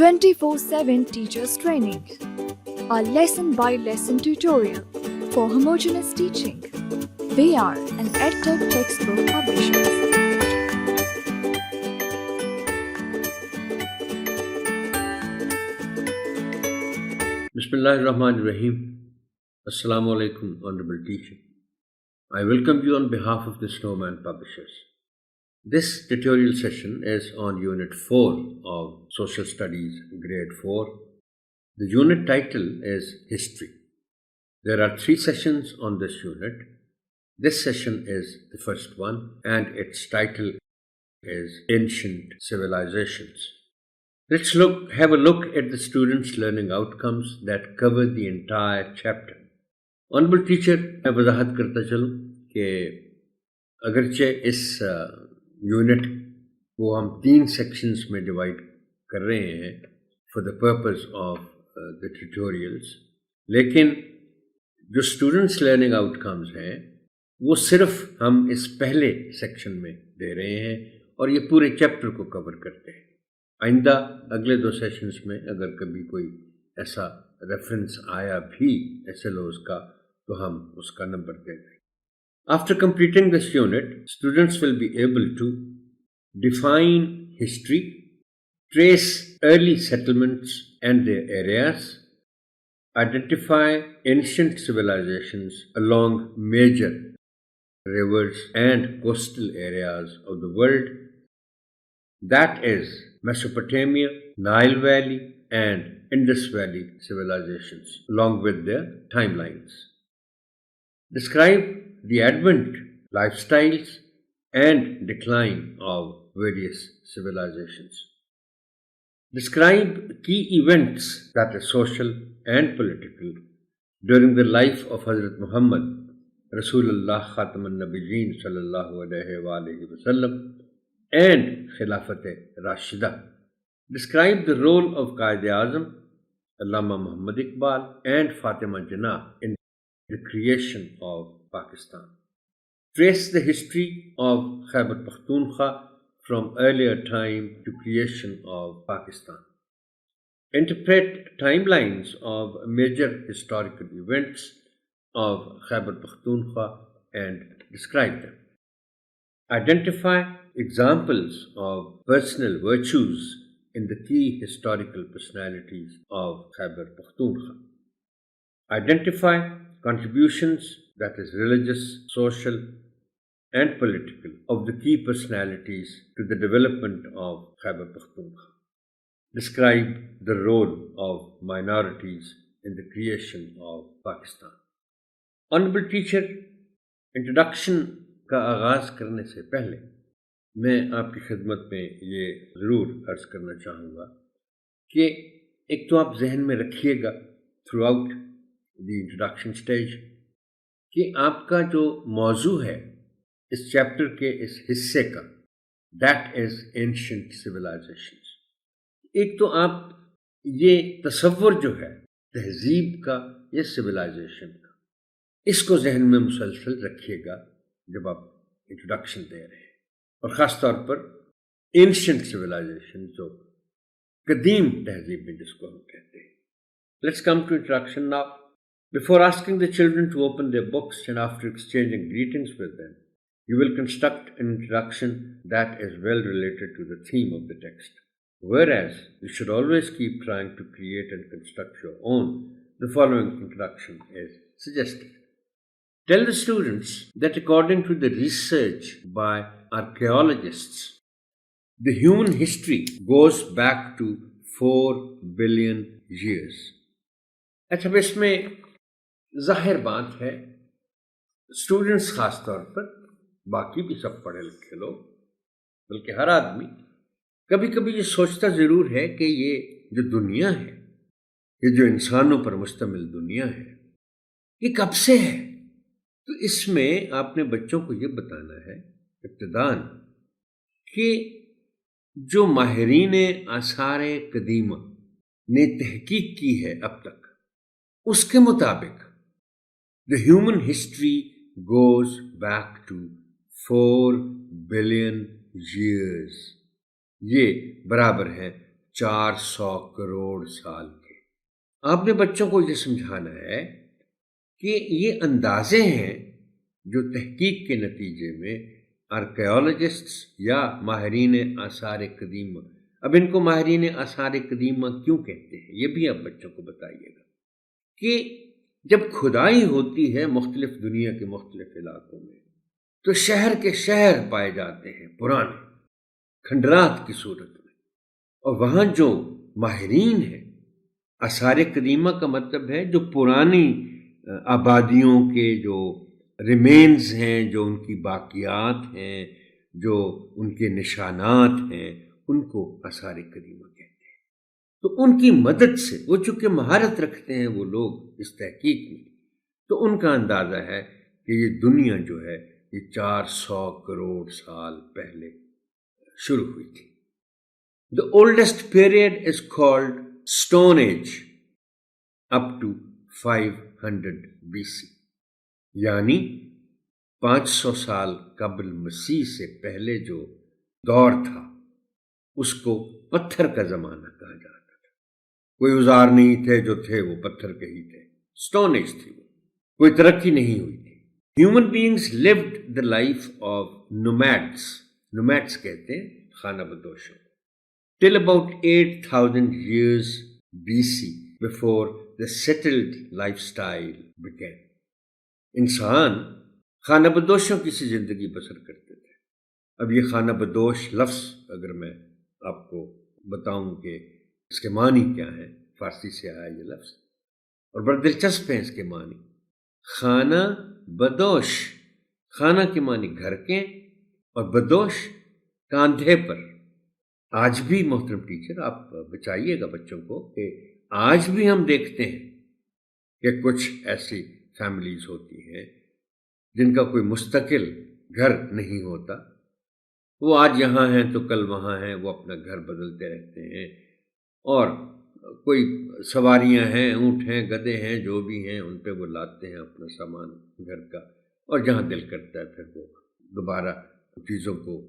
24/7 Teachers Training, a lesson-by-lesson tutorial for homogeneous teaching. We are an EdTech textbook publisher. Bismillahirrahmanirrahim. Assalamu alaikum, Honorable Teacher. I welcome you on behalf of the Snowman Publishers. This tutorial session is on Unit 4 of Social Studies, Grade 4. The unit title is History. There are 3 sessions on this unit. This session is the first one, and its title is Ancient Civilizations. Let's have a look at the students' learning outcomes that cover the entire chapter. Honorable Teacher, میں وضاحت کرتا چلوں کہ اگرچہ اس unit کو ہم 3 sections میں divide کر رہے ہیں for the purpose of the tutorials, لیکن جو اسٹوڈنٹس لرننگ آؤٹ کمز ہیں وہ صرف ہم اس پہلے سیکشن میں دے رہے ہیں اور یہ پورے چیپٹر کو کور کرتے ہیں. آئندہ اگلے 2 سیشنز میں اگر کبھی کوئی ایسا ریفرنس آیا بھی ایسے لوز کا تو ہم اس کا نمبر دے دیں. After completing this unit, students will be able to define history, trace early settlements and their areas, identify ancient civilizations along major rivers and coastal areas of the world, that is Mesopotamia, Nile Valley and Indus Valley civilizations, along with their timelines. Describe the advent, lifestyles, and decline of various civilizations. Describe key events, that is social and political, during the life of Hazrat Muhammad, Rasulullah Khatam al-Nabiyyin sallallahu alayhi wa alihi wa sallam, and Khilafat Rashida. Describe the role of Qaid-e-Azam, Allama Muhammad Iqbal, and Fatima Jinnah in the creation of Pakistan. Trace the history of Khyber Pakhtunkhwa from earlier time to creation of Pakistan. Interpret timelines of major historical events of Khyber Pakhtunkhwa and describe them. Identify examples of personal virtues in the key historical personalities of Khyber Pakhtunkhwa. Identify contributions, that is religious, social, and political, of the key personalities to the development of Khyber Pakhtunkhwa. Describe the role of minorities in the creation of Pakistan. Honorable Teacher, introduction کا آغاز کرنے سے پہلے میں آپ کی خدمت میں یہ ضرور عرض کرنا چاہوں گا کہ ایک تو آپ ذہن میں رکھیے گا throughout the introduction stage کہ آپ کا جو موضوع ہے اس چیپٹر کے اس حصے کا دیٹ از اینشنٹ سویلائزیشنز. ایک تو آپ یہ تصور جو ہے تہذیب کا یا سویلائزیشن کا، اس کو ذہن میں مسلسل رکھیے گا جب آپ انٹروڈکشن دے رہے ہیں، اور خاص طور پر اینشنٹ سویلائزیشن جو قدیم تہذیب میں جس کو ہم کہتے ہیں. Let's come to introduction now. Before asking the children to open their books and after exchanging greetings with them, you will construct an introduction that is well related to the theme of the text. Whereas you should always keep trying to create and construct your own, the following introduction is suggested. Tell the students that according to the research by archaeologists, the human history goes back to 4 billion years. اچھا، اس میں ظاہر بات ہے students خاص طور پر، باقی بھی سب پڑھے لکھے لوگ، بلکہ ہر آدمی کبھی کبھی یہ سوچتا ضرور ہے کہ یہ جو دنیا ہے، یہ جو انسانوں پر مشتمل دنیا ہے، یہ کب سے ہے. تو اس میں آپ نے بچوں کو یہ بتانا ہے ابتداً کہ جو ماہرین آثار قدیمہ نے تحقیق کی ہے اب تک، اس کے مطابق the human history goes back to 4 billion years. یہ برابر ہے 400 کروڑ سال کے۔ آپ نے بچوں کو یہ سمجھانا ہے کہ یہ اندازے ہیں جو تحقیق کے نتیجے میں آرکیالوجسٹس یا ماہرین آثار قدیمہ، اب ان کو ماہرین آثار قدیمہ کیوں کہتے ہیں یہ بھی آپ بچوں کو بتائیے گا، کہ جب کھدائی ہوتی ہے مختلف دنیا کے مختلف علاقوں میں تو شہر کے شہر پائے جاتے ہیں پرانے کھنڈرات کی صورت میں، اور وہاں جو ماہرین ہیں آثار قدیمہ کا مطلب ہے جو پرانی آبادیوں کے جو ریمینز ہیں، جو ان کی باقیات ہیں، جو ان کے نشانات ہیں، ان کو آثار قدیمہ کہتے ہیں۔ تو ان کی مدد سے وہ چونکہ مہارت رکھتے ہیں وہ لوگ اس تحقیق میں، تو ان کا اندازہ ہے کہ یہ دنیا جو ہے یہ 400 کروڑ سال پہلے شروع ہوئی تھی۔ The oldest period is called Stone Age up to 500 BC، یعنی 500 سال قبل مسیح سے پہلے جو دور تھا اس کو پتھر کا زمانہ کہا جاتا تھا۔ کوئی اوزار نہیں تھے، جو تھے وہ پتھر کے ہی تھے، اسٹون ایج تھی وہ، کوئی ترقی نہیں ہوئی تھی۔ Human beings lived the life of nomads، nomads کہتے ہیں خانہ بدوشوں، till about 8000 years BC before the settled lifestyle began۔ انسان خانہ بدوشوں کی سی زندگی بسر کرتے تھے۔ اب یہ خانہ بدوش لفظ اگر میں آپ کو بتاؤں کہ اس کے معنی کیا ہیں، فارسی سے آیا یہ لفظ اور بڑا دلچسپ ہے اس کے معنی۔ خانہ بدوش، خانہ کے معنی گھر کے اور بدوش کاندھے پر۔ آج بھی محترم ٹیچر آپ بچائیے گا بچوں کو کہ آج بھی ہم دیکھتے ہیں کہ کچھ ایسی فیملیز ہوتی ہیں جن کا کوئی مستقل گھر نہیں ہوتا، وہ آج یہاں ہیں تو کل وہاں ہیں، وہ اپنا گھر بدلتے رہتے ہیں، اور کوئی سواریاں ہیں، اونٹ ہیں، گدھے ہیں، جو بھی ہیں ان پہ وہ لاتے ہیں اپنا سامان گھر کا، اور جہاں دل کرتا ہے پھر وہ دوبارہ چیزوں کو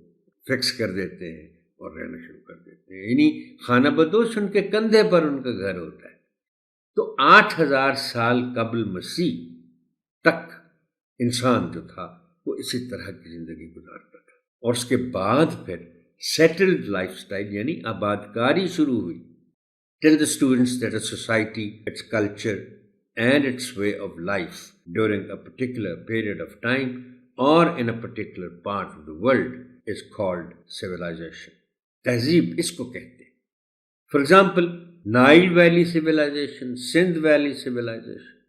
فکس کر دیتے ہیں اور رہنا شروع کر دیتے ہیں۔ یعنی خانہ بدوش ان کے کندھے پر ان کا گھر ہوتا ہے۔ تو 8000 سال قبل مسیح تک انسان جو تھا وہ اسی طرح کی زندگی گزارتا تھا، اور اس کے بعد پھر سیٹلڈ لائف سٹائل یعنی آباد کاری شروع ہوئی۔ Tell the students that a society, its culture and its way of life during a particular period of time or in a particular part of the world is called civilization۔ تہذیب اس کو کہتے ہیں۔ For example, Nile valley civilization, Sindh valley civilization,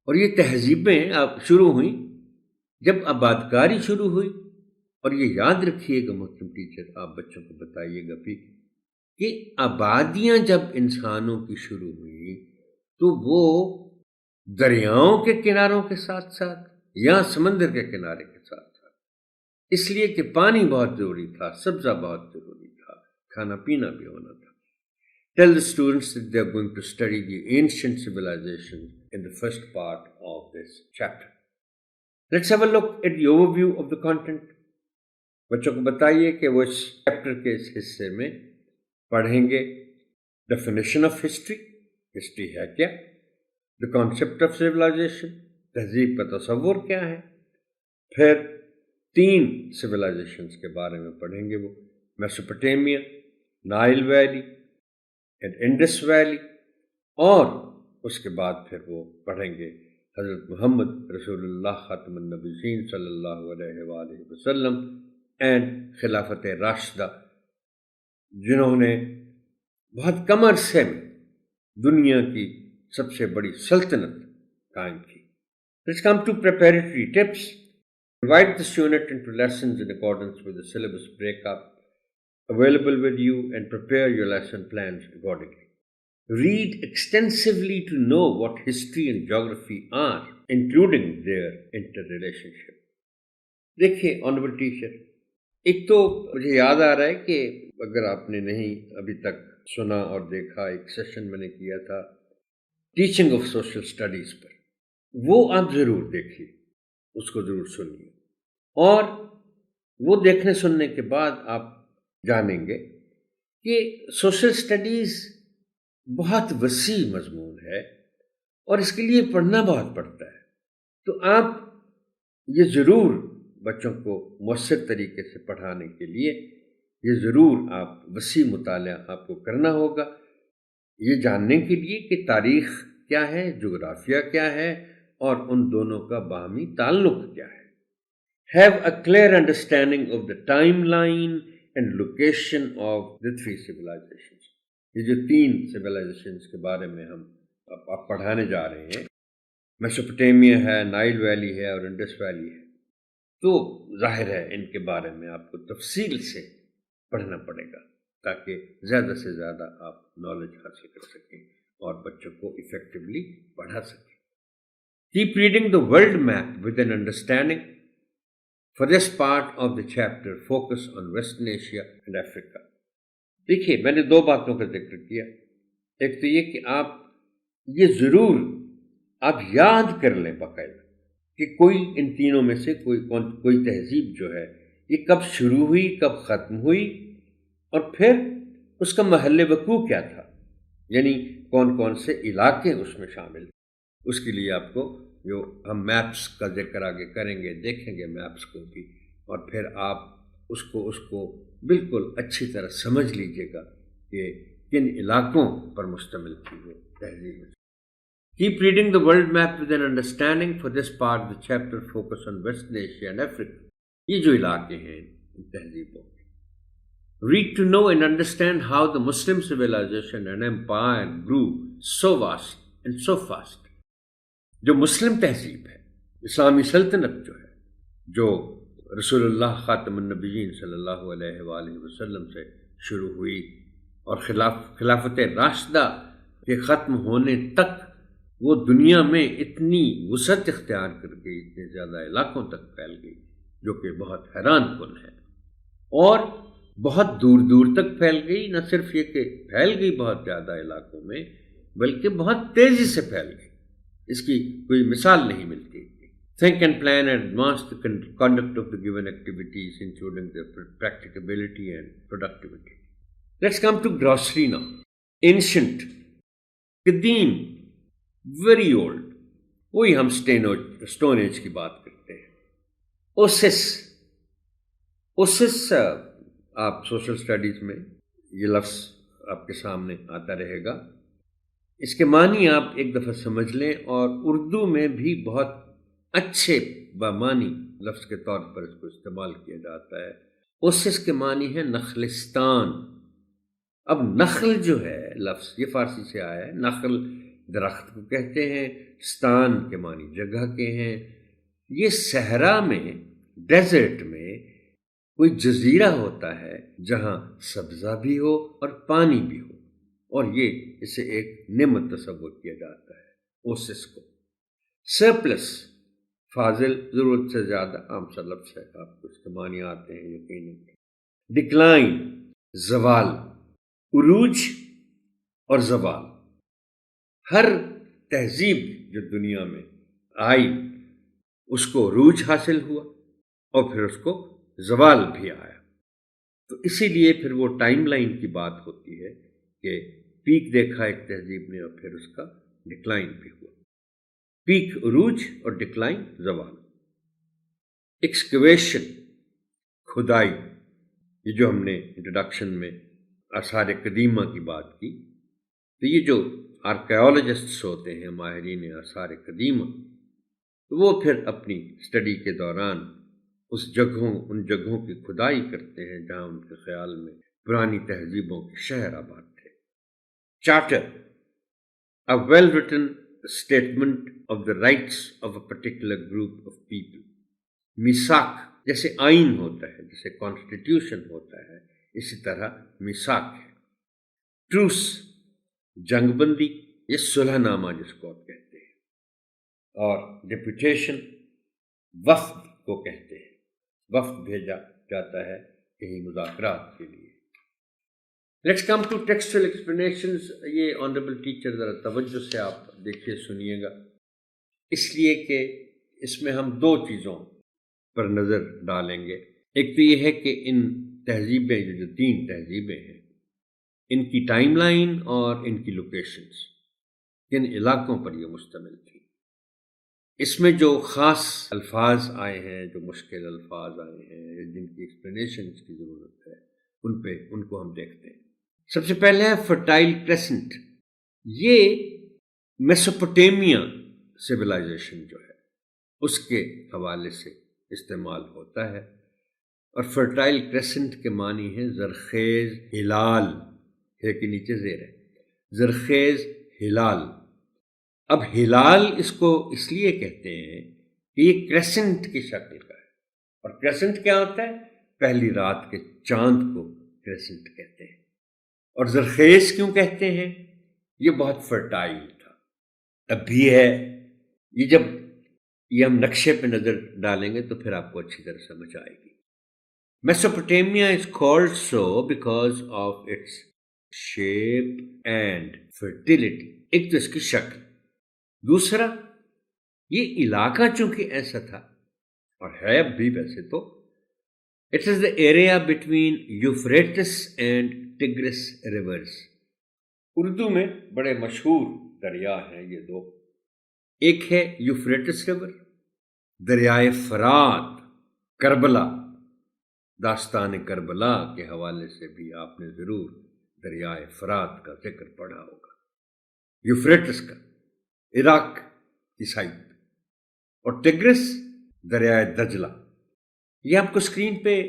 اور یہ تہذیبیں اب شروع ہوئیں جب آباد کاری شروع ہوئی۔ اور یہ یاد رکھیے گا محترم ٹیچر، آپ بچوں کو بتائیے گا بھی کہ آبادیاں جب انسانوں کی شروع ہوئی تو وہ دریاؤں کے کناروں کے ساتھ ساتھ یا سمندر کے کنارے کے ساتھ ساتھ، اس لیے کہ پانی بہت ضروری تھا، سبزہ بہت ضروری تھا، کھانا پینا بھی ہونا تھا۔ Tell the students that they are going to study the ancient civilization in the first part of this chapter۔ Let's have a look at the overview of the content۔ بچوں کو بتائیے کہ وہ اس چیپٹر کے اس حصے میں پڑھیں گے ڈیفینیشن آف ہسٹری، ہسٹری ہے کیا، دا کانسیپٹ آف سویلائزیشن، تہذیب کا تصور کیا ہے، پھر 3 سویلائزیشنز کے بارے میں پڑھیں گے، وہ Mesopotamia, Nile valley and Indus valley, اور اس کے بعد پھر وہ پڑھیں گے حضرت محمد رسول اللہ خاتم النبیین صلی اللہ علیہ وآلہ وسلم اینڈ خلافت راشدہ، جنہوں نے بہت کم عرصے میں دنیا کی سب سے بڑی سلطنت قائم کی۔ Let's come to preparatory tips۔ Divide this unit into lessons in accordance with the syllabus breakup available with you and prepare your lesson plans accordingly۔ Read extensively to know what history and geography are, including their interrelationship۔ دیکھیے honourable teacher, ایک تو مجھے یاد آ رہا ہے کہ اگر آپ نے نہیں ابھی تک سنا اور دیکھا، ایک سیشن میں نے کیا تھا ٹیچنگ آف سوشل اسٹڈیز پر، وہ آپ ضرور دیکھیے، اس کو ضرور سنیے، اور وہ دیکھنے سننے کے بعد آپ جانیں گے کہ سوشل سٹڈیز بہت وسیع مضمون ہے اور اس کے لیے پڑھنا بہت پڑتا ہے. تو آپ یہ ضرور بچوں کو مؤثر طریقے سے پڑھانے کے لیے یہ ضرور آپ وسیع مطالعہ آپ کو کرنا ہوگا، یہ جاننے کے لیے کہ تاریخ کیا ہے، جغرافیہ کیا ہے اور ان دونوں کا باہمی تعلق کیا ہے. Have a clear understanding of the timeline and location of the three civilizations. یہ جو 3 civilizations کے بارے میں ہم آپ پڑھانے جا رہے ہیں، میسوپوٹیمیا ہے، نائل ویلی ہے اور انڈس ویلی ہے، تو ظاہر ہے ان کے بارے میں آپ کو تفصیل سے پڑھنا پڑے گا تاکہ زیادہ سے زیادہ آپ نالج حاصل کر سکیں اور بچوں کو افیکٹولی پڑھا سکیں. Keep reading the world map with an understanding. For this part of the chapter, focus on Western Asia and Africa. دیکھیے میں نے 2 باتوں کا ذکر کیا. ایک تو یہ کہ آپ یہ ضرور آپ یاد کر لیں باقاعدہ کہ کوئی ان تینوں میں سے کوئی تہذیب جو ہے یہ کب شروع ہوئی، کب ختم ہوئی، اور پھر اس کا محل وقوع کیا تھا، یعنی کون کون سے علاقے اس میں شامل. اس کے لیے آپ کو جو ہم میپس کا ذکر آگے کریں گے، دیکھیں گے میپس کو بھی، اور پھر آپ اس کو بالکل اچھی طرح سمجھ لیجئے گا کہ کن علاقوں پر مشتمل تھی وہ تہذیب. Keep reading the world map with an understanding. For this part, the chapter focus on Western Asia and Africa. یہ جو علاقے ہیں ان تہذیبوں کے. Read to know and understand how the Muslim civilization and empire grew so vast and so fast. جو مسلم تہذیب ہے، اسلامی سلطنت جو ہے، جو رسول اللہ خاتم النبیین صلی اللہ علیہ وآلہ وسلم سے شروع ہوئی اور خلافت راشدہ کے ختم ہونے تک وہ دنیا میں اتنی وسعت اختیار کر گئی، اتنے زیادہ علاقوں تک پھیل گئی، جو کہ بہت حیران کن ہے. اور بہت دور دور تک پھیل گئی. نہ صرف یہ کہ پھیل گئی بہت زیادہ علاقوں میں، بلکہ بہت تیزی سے پھیل گئی. اس کی کوئی مثال نہیں ملتی. Think and plan and advance the conduct of the given activities, including their practicability and productivity. Let's come to glossary now. Ancient, قدیم، very old. وہی ہم اسٹون ایج کی بات کرتے ہیں. اوسس آپ سوشل اسٹڈیز میں یہ لفظ آپ کے سامنے آتا رہے گا. اس کے معنی آپ ایک دفعہ سمجھ لیں، اور اردو میں بھی بہت اچھے بامانی لفظ کے طور پر اس کو استعمال کیا جاتا ہے. اوسس کے معنی ہے نخلستان. اب نخل جو ہے لفظ یہ فارسی سے آیا ہے. نخل درخت کو کہتے ہیں، ستان کے معنی جگہ کے ہیں. یہ صحرا میں، ڈیزرٹ میں کوئی جزیرہ ہوتا ہے جہاں سبزہ بھی ہو اور پانی بھی ہو، اور یہ اسے ایک نعمت تصور کیا جاتا ہے اوسس کو. سرپلس، فاضل، ضرورت سے زیادہ، عام سا لفظ ہے، آپ کو اس کے معنی آتے ہیں یقیناً. ڈکلائن، زوال. عروج اور زوال، ہر تہذیب جو دنیا میں آئی اس کو عروج حاصل ہوا اور پھر اس کو زوال بھی آیا. تو اسی لیے پھر وہ ٹائم لائن کی بات ہوتی ہے کہ پیک دیکھا ایک تہذیب نے اور پھر اس کا ڈکلائن بھی ہوا. پیک عروج اور ڈکلائن زوال. ایکسکیویشن، کھدائی. یہ جو ہم نے انٹروڈکشن میں آثار قدیمہ کی بات کی، تو یہ جو آرکیالوجسٹس ہوتے ہیں، ماہرین آثار قدیمہ، وہ پھر اپنی اسٹڈی کے دوران ان جگہوں کی کھدائی کرتے ہیں جہاں ان کے خیال میں پرانی تہذیبوں کے شہر آباد تھے. Charter, a well written statement of the rights of a particular group of people. میثاق، جیسے آئین ہوتا ہے، جیسے کانسٹیٹیوشن ہوتا ہے، اسی طرح میثاق ہے. ٹروس، جنگ بندی، یہ صلح نامہ جس کو آپ کہتے ہیں. اور ڈیپوٹیشن، وفد کو کہتے ہیں. وفد بھیجا جاتا ہے کہیں مذاکرات کے لیے. Let's come to textual explanations. یہ آنریبل ٹیچر ذرا توجہ سے آپ دیکھیے، سنیے گا، اس لیے کہ اس میں ہم 2 چیزوں پر نظر ڈالیں گے. ایک تو یہ ہے کہ ان تہذیبیں جو 3 تہذیبیں ہیں ان کی ٹائم لائن اور ان کی لوکیشنز کن علاقوں پر یہ مشتمل تھی. اس میں جو خاص الفاظ آئے ہیں، جو مشکل الفاظ آئے ہیں، جن کی ایکسپلینیشنز کی ضرورت ہے، ان کو ہم دیکھتے ہیں. سب سے پہلے ہے فرٹائل کریسنٹ. یہ میسوپوٹیمیا سویلائزیشن جو ہے اس کے حوالے سے استعمال ہوتا ہے، اور فرٹائل کریسنٹ کے معنی ہیں زرخیز ہلال، ہے کہ نیچے زیر ہے، زرخیز ہلال. اب ہلال اس کو اس لیے کہتے ہیں کہ یہ کریسنٹ کی شکل کا ہے، اور کریسنٹ کیا ہوتا ہے؟ پہلی رات کے چاند کو کریسنٹ کہتے ہیں. اور زرخیز کیوں کہتے ہیں؟ یہ بہت فرٹائل تھا، اب بھی ہے. جب یہ ہم نقشے پہ نظر ڈالیں گے تو پھر آپ کو اچھی طرح سمجھ آئے گی. Mesopotamia is called so because of its shape and fertility. ایک تو اس کی شکل، دوسرا یہ علاقہ چونکہ ایسا تھا اور ہے اب بھی ویسے تو، it is the area between Euphrates and Tigris rivers. Urdu میں بڑے مشہور دریا ہیں یہ دو، ایک ہے یوفریٹس ریور، دریائے فرات. کربلا، داستان کربلا کے حوالے سے بھی آپ نے ضرور دریائے فرات کا ذکر پڑھا ہوگا. یوفریٹس کا عراق کی سائٹ، اور ٹگرس دریائے دجلہ. یہ آپ کو اسکرین پہ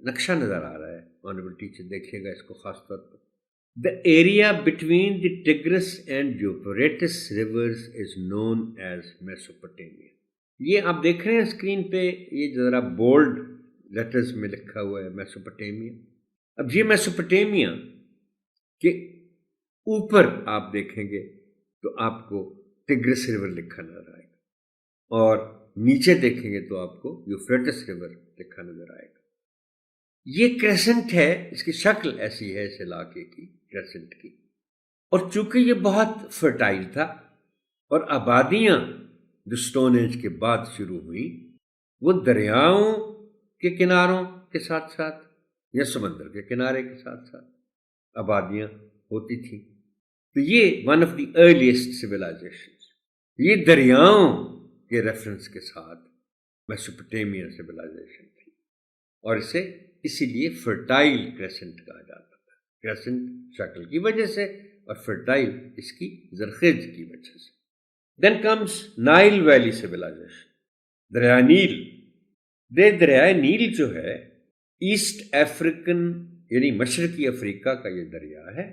نقشہ نظر آ رہا ہے، آنریبل ٹیچر دیکھیے گا اس کو خاص طور پر. The area between the Tigris and Euphrates rivers is known as Mesopotamia. یہ آپ دیکھ رہے ہیں اسکرین پہ، یہ ذرا بولڈ لیٹرز میں لکھا ہوا ہے میسوپوٹیمیا. اب یہ میسوپوٹیمیا کے اوپر آپ دیکھیں گے تو آپ کو ٹگرس ریور لکھا نظر آئے گا، اور نیچے دیکھیں گے تو آپ کو یوفریٹس ریور لکھا نظر آئے گا. یہ کریسنٹ ہے، اس کی شکل ایسی ہے اس علاقے کی کریسنٹ کی. اور چونکہ یہ بہت فرٹائل تھا اور آبادیاں جو سٹون ایج کے بعد شروع ہوئیں وہ دریاؤں کے کناروں کے ساتھ ساتھ یا سمندر کے کنارے کے ساتھ ساتھ آبادیاں ہوتی تھیں. تو یہ one of the earliest civilisations, یہ دریاؤں کے ریفرنس کے ساتھ میسوپوٹیمیا سویلائزیشن تھی، اور اسے اسی لیے فرٹائل کریسنٹ کہا جاتا تھا. کریسنٹ شکل کی وجہ سے اور فرٹائل اس کی زرخیز کی وجہ سے. Then comes Nile valley civilization. دریائے نیل. دریائے نیل جو ہے ایسٹ افریقن یعنی مشرقی افریقہ کا یہ دریا ہے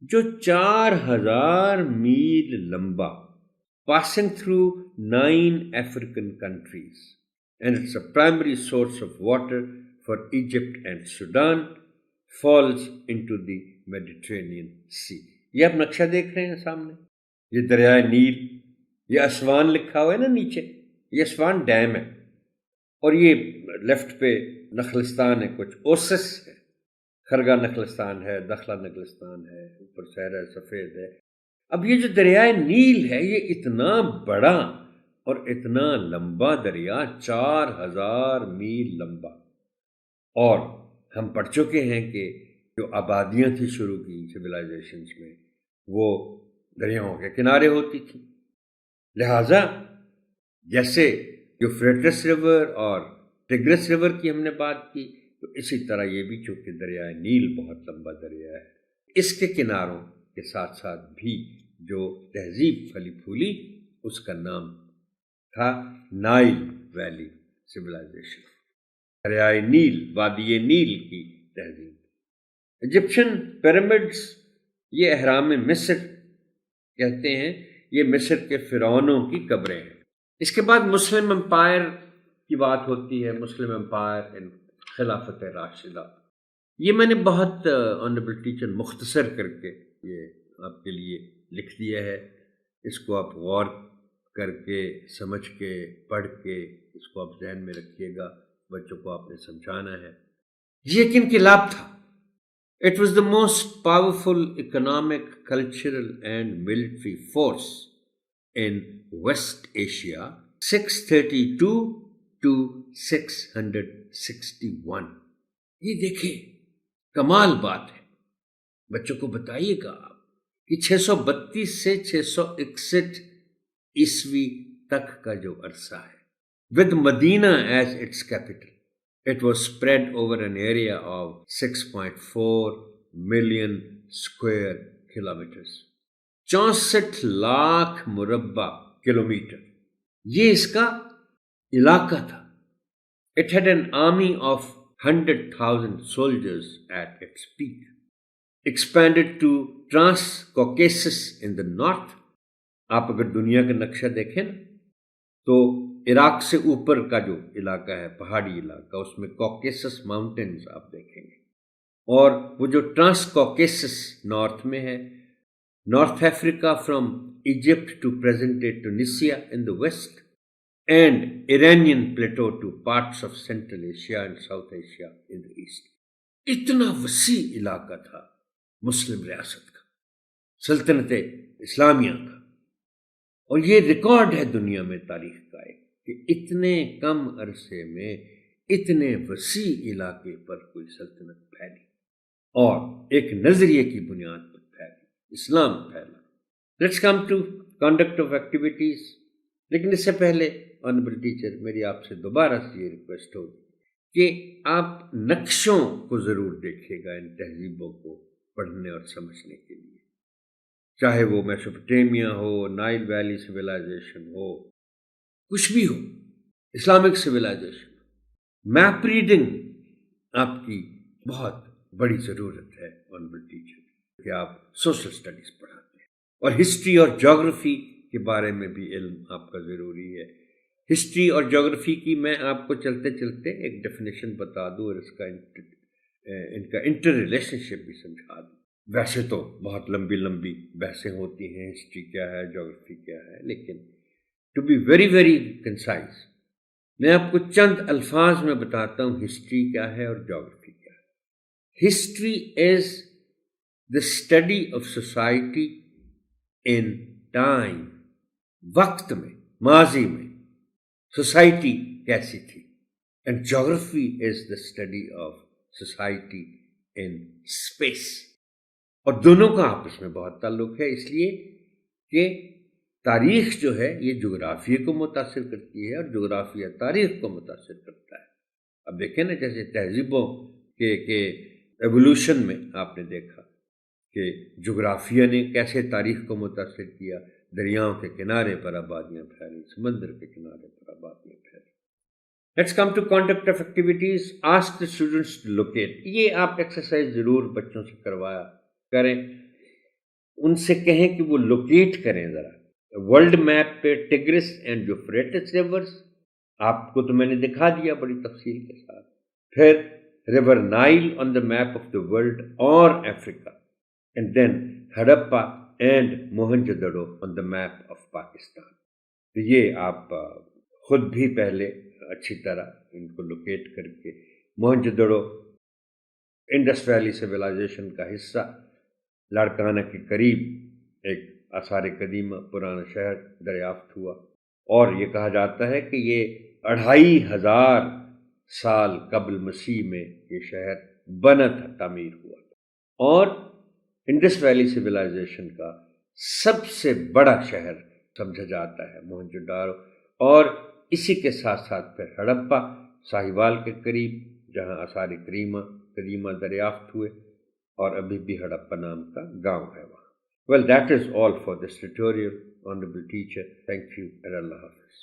جو 4000 میل لمبا، passing through 9 African countries, and it's a primary source of water for Egypt and Sudan, falls into the Mediterranean Sea. یہ آپ نقشہ دیکھ رہے ہیں سامنے، یہ دریائے نیل. یہ اسوان لکھا ہوا ہے نا نیچے، یہ اسوان ڈیم ہے، اور یہ لیفٹ پہ نخلستان ہے، کچھ اوسس ہے، خرگا نخلستان ہے، دخلا نخلستان ہے، اوپر صحرا سفید ہے. اب یہ جو دریائے نیل ہے یہ اتنا بڑا اور اتنا لمبا دریا، 4000 میل لمبا. اور ہم پڑھ چکے ہیں کہ جو آبادیاں تھیں شروع کی سویلائزیشنز میں وہ دریاؤں کے کنارے ہوتی تھیں. لہٰذا جیسے یوفریٹس ریور اور ٹگرس ریور کی ہم نے بات کی، تو اسی طرح یہ بھی چونکہ دریائے نیل بہت لمبا دریا ہے، اس کے کناروں کے ساتھ ساتھ بھی جو تہذیب پھلی پھولی اس کا نام تھا نائل ویلی سویلائزیشن. دریائے نیل، وادی نیل کی تہذیب. ایجپشن پیرامڈس، یہ اہرام مصر کہتے ہیں، یہ مصر کے فرعونوں کی قبریں ہیں. اس کے بعد مسلم امپائر کی بات ہوتی ہے، مسلم امپائر ان خلافت راشدہ. یہ میں نے بہت آنریبل ٹیچر مختصر کر کے یہ آپ کے لیے لکھ دیا ہے. اس کو آپ غور کر کے سمجھ کے پڑھ کے اس کو آپ ذہن میں رکھیے گا، بچوں کو آپ نے سمجھانا ہے. یہ ایک انقلاب تھا. It was the most powerful economic, cultural and military force in West Asia 632 to 661. یہ دیکھیں کمال بات ہے. بچوں کو بتائیے گا آپ کہ 632 سے 661 عیسوی تک کا جو عرصہ ہے، with Medina as its capital, it was spread over an area of 6.4 million square kilometers. 64 lakh مربع کلومیٹر یہ اس کا علاقہ تھا. It had an army of 100,000 soldiers at its peak. Expanded to Trans-Caucasus in the north. آپ اگر دنیا کا نقشہ دیکھیں نا تو عراق سے اوپر کا جو علاقہ ہے، پہاڑی علاقہ، اس میں کوکیسس ماؤنٹینز آپ دیکھیں گے، اور وہ جو ٹرانس کوکیسس نارتھ میں ہے، north Africa from Egypt to present day Tunisia in the west, and Iranian plateau to parts of central Asia and South Asia in the east. اتنا وسیع علاقہ تھا مسلم ریاست کا، سلطنت اسلامیہ کا. اور یہ ریکارڈ ہے دنیا میں تاریخ کا ایک کہ اتنے کم عرصے میں اتنے وسیع علاقے پر کوئی سلطنت پھیلی اور ایک نظریے کی بنیاد پر پھیلی، اسلام پھیلا. Let's come to conduct of activities. لیکن اس سے پہلے آنریبل ٹیچر میری آپ سے دوبارہ سے یہ ریکویسٹ ہوگی کہ آپ نقشوں کو ضرور دیکھیے گا ان تہذیبوں کو پڑھنے اور سمجھنے کے لیے، چاہے وہ میسوپوٹیمیا ہو، نائل ویلی سویلائزیشن ہو، کچھ بھی ہو، اسلامک سویلائزیشن. میپ ریڈنگ آپ کی بہت بڑی ضرورت ہے آنریبل ٹیچر کہ آپ سوشل اسٹڈیز پڑھاتے ہیں، اور ہسٹری اور جغرافی کے بارے میں بھی علم آپ کا ضروری ہے. ہسٹری اور جغرافی کی میں آپ کو چلتے چلتے ایک ڈیفینیشن بتا دوں اور اس کا ان کا انٹر ریلیشن شپ بھی سمجھا دوں. ویسے تو بہت لمبی لمبی بحثیں ہوتی ہیں ہسٹری کیا ہے، جغرافی کیا ہے، لیکن to be very very concise میں آپ کو چند الفاظ میں بتاتا ہوں ہسٹری کیا ہے اور جغرافی کیا ہے. History is the study of society in time, وقت میں، ماضی میں سوسائٹی کیسی تھی. اینڈ جغرافی is the study of society in space. اور دونوں کا آپس میں بہت تعلق ہے، اس لیے کہ تاریخ جو ہے یہ جغرافیہ کو متاثر کرتی ہے اور جغرافیہ تاریخ کو متاثر کرتا ہے. اب دیکھیں نا، جیسے تہذیبوں کے ایوولوشن میں آپ نے دیکھا کہ جغرافیہ نے کیسے تاریخ کو متاثر کیا. دریاؤں کے کنارے پر آبادیاں پھیلی، سمندر کے کنارے پر آبادیاں پھیلی. Let's come to conduct of activities. Ask the students to locate. یہ آپ ایکسرسائز ضرور بچوں سے کروایا کریں، ان سے کہیں کہ وہ لوکیٹ کریں ذرا ورلڈ میپ پہ ٹیگرس اینڈ یوفریٹس ریورس. آپ کو تو میں نے دکھا دیا بڑی تفصیل کے ساتھ. پھر river Nile on the map of the world اور Africa, and then Harappa and Mohenjodaro on the map of Pakistan. تو یہ آپ خود بھی پہلے اچھی طرح ان کو لوکیٹ کر کے، موہنجودڑو انڈس ویلی سویلائزیشن کا حصہ، لاڑکانہ کے قریب ایک آثار قدیمہ پرانا شہر دریافت ہوا، اور یہ کہا جاتا ہے کہ یہ 2500 سال قبل مسیح میں یہ شہر بنا تھا، تعمیر ہوا تھا. اور انڈس ویلی سویلائزیشن کا سب سے بڑا شہر سمجھا جاتا ہے موہنجودڑو. اور اسی کے ساتھ ساتھ پھر ہڑپا ساہیوال کے قریب، جہاں آثار قدیمہ دریافت ہوئے، اور ابھی بھی ہڑپا نام کا گاؤں ہے وہاں. Well, that is all for this tutorial, Honorable Teacher. Thank you and Allah Hafiz.